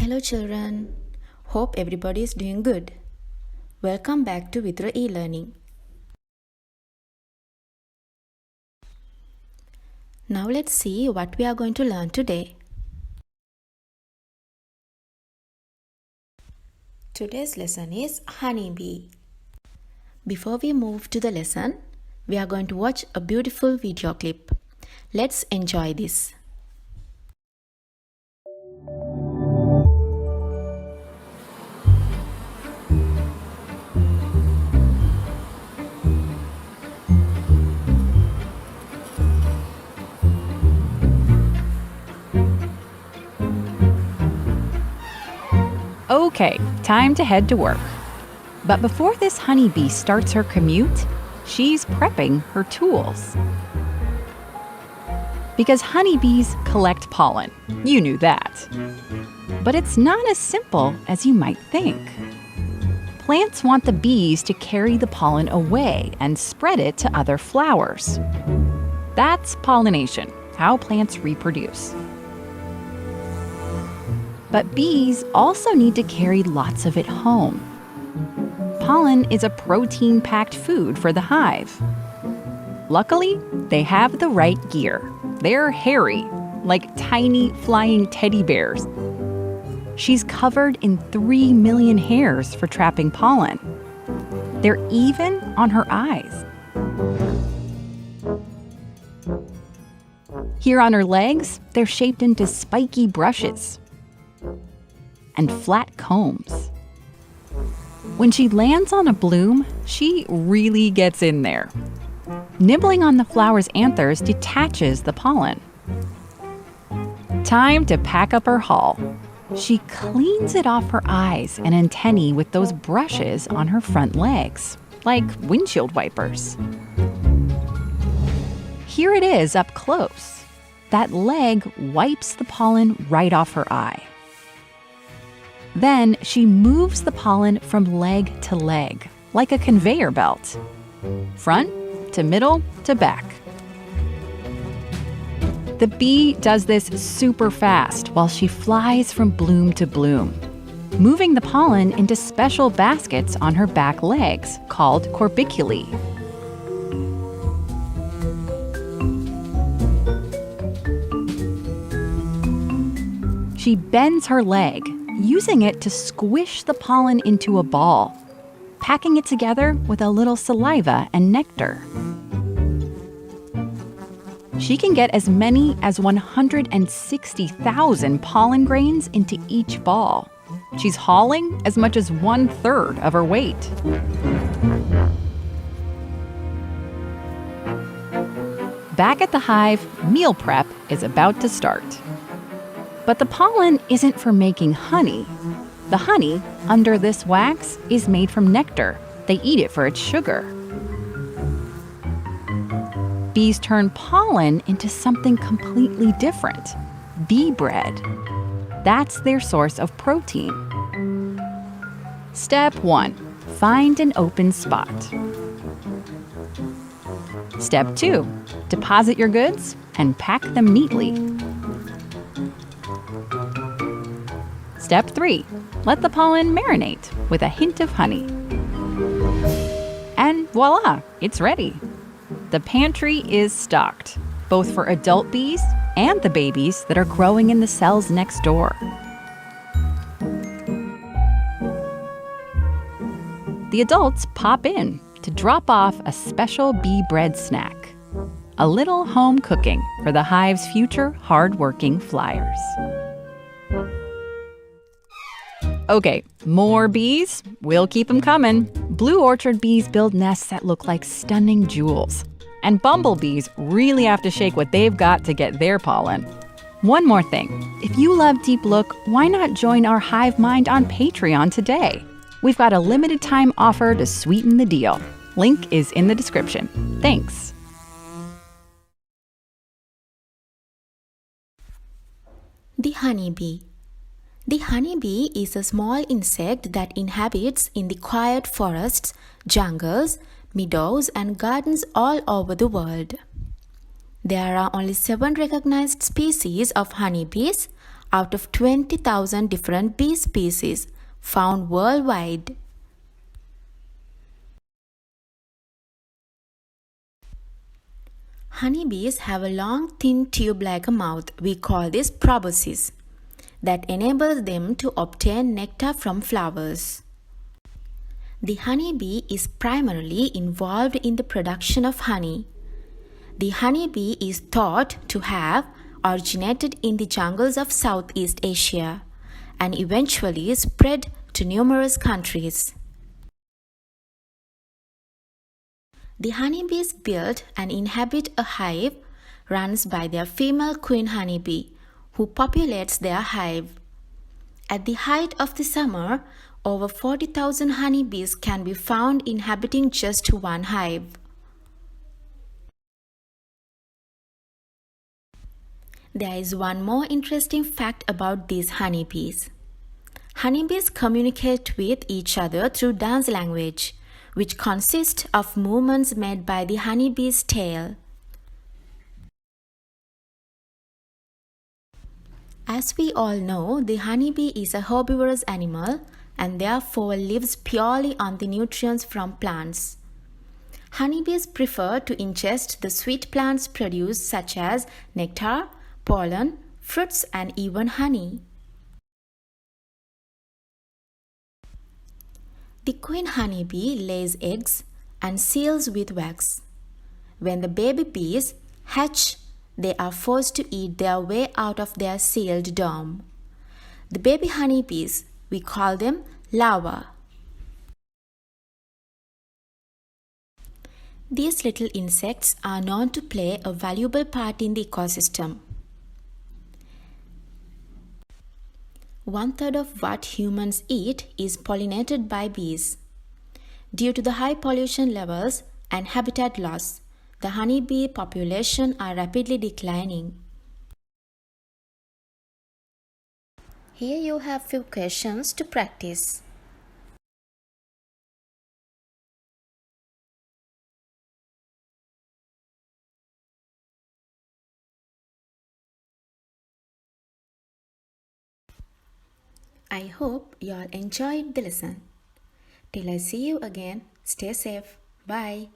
Hello children. Hope everybody is doing good. Welcome back to Vitra e-learning. Now let's see what we are going to learn today. Today's lesson is honeybee. Before we move to the lesson, we are going to watch a beautiful video clip. Let's enjoy this. Okay, time to head to work. But before this honeybee starts her commute, she's prepping her tools. Because honeybees collect pollen. You knew that. But it's not as simple as you might think. Plants want the bees to carry the pollen away and spread it to other flowers. That's pollination, how plants reproduce. But bees also need to carry lots of it home. Pollen is a protein-packed food for the hive. Luckily, they have the right gear. They're hairy, like tiny flying teddy bears. She's covered in 3 million hairs for trapping pollen. They're even on her eyes. Here on her legs, they're shaped into spiky brushes and flat combs. When she lands on a bloom, she really gets in there. Nibbling on the flower's anthers detaches the pollen. Time to pack up her haul. She cleans it off her eyes and antennae with those brushes on her front legs, like windshield wipers. Here it is up close. That leg wipes the pollen right off her eye. Then she moves the pollen from leg to leg, like a conveyor belt. Front to middle to back. The bee does this super fast while she flies from bloom to bloom, moving the pollen into special baskets on her back legs called corbiculae. She bends her leg, using it to squish the pollen into a ball, packing it together with a little saliva and nectar. She can get as many as 160,000 pollen grains into each ball. She's hauling as much as 1/3 of her weight. Back at the hive, meal prep is about to start. But the pollen isn't for making honey. The honey, under this wax, is made from nectar. They eat it for its sugar. Bees turn pollen into something completely different, bee bread. That's their source of protein. Step 1, find an open spot. Step 2, deposit your goods and pack them neatly. Step 3, let the pollen marinate with a hint of honey. And voila, it's ready. The pantry is stocked, both for adult bees and the babies that are growing in the cells next door. The adults pop in to drop off a special bee bread snack, a little home cooking for the hive's future hard-working flyers. Okay, more bees? We'll keep them coming. Blue orchard bees build nests that look like stunning jewels. And bumblebees really have to shake what they've got to get their pollen. One more thing. If you love Deep Look, why not join our Hive Mind on Patreon today? We've got a limited time offer to sweeten the deal. Link is in the description. Thanks. The honeybee. The honeybee is a small insect that inhabits in the quiet forests, jungles, meadows, and gardens all over the world. There are only 7 recognized species of honeybees out of 20,000 different bee species found worldwide. Honeybees have a long, thin tube like a mouth, we call this proboscis, that enables them to obtain nectar from flowers. The honeybee is primarily involved in the production of honey. The honeybee is thought to have originated in the jungles of Southeast Asia and eventually spread to numerous countries. The honeybees build and inhabit a hive run by their female queen honeybee, who populates their hive. At the height of the summer, over 40,000 honeybees can be found inhabiting just one hive. There is one more interesting fact about these honeybees. Honeybees communicate with each other through dance language, which consists of movements made by the honeybee's tail. As we all know, the honeybee is a herbivorous animal and therefore lives purely on the nutrients from plants. Honeybees prefer to ingest the sweet plants produce such as nectar, pollen, fruits, and even honey. The queen honeybee lays eggs and seals with wax. When the baby bees hatch, they are forced to eat their way out of their sealed dome. The baby honeybees, we call them larvae. These little insects are known to play a valuable part in the ecosystem. 1/3 of what humans eat is pollinated by bees. Due to the high pollution levels and habitat loss, the honeybee population are rapidly declining. Here you have few questions to practice. I hope you all enjoyed the lesson. Till I see you again, stay safe. Bye.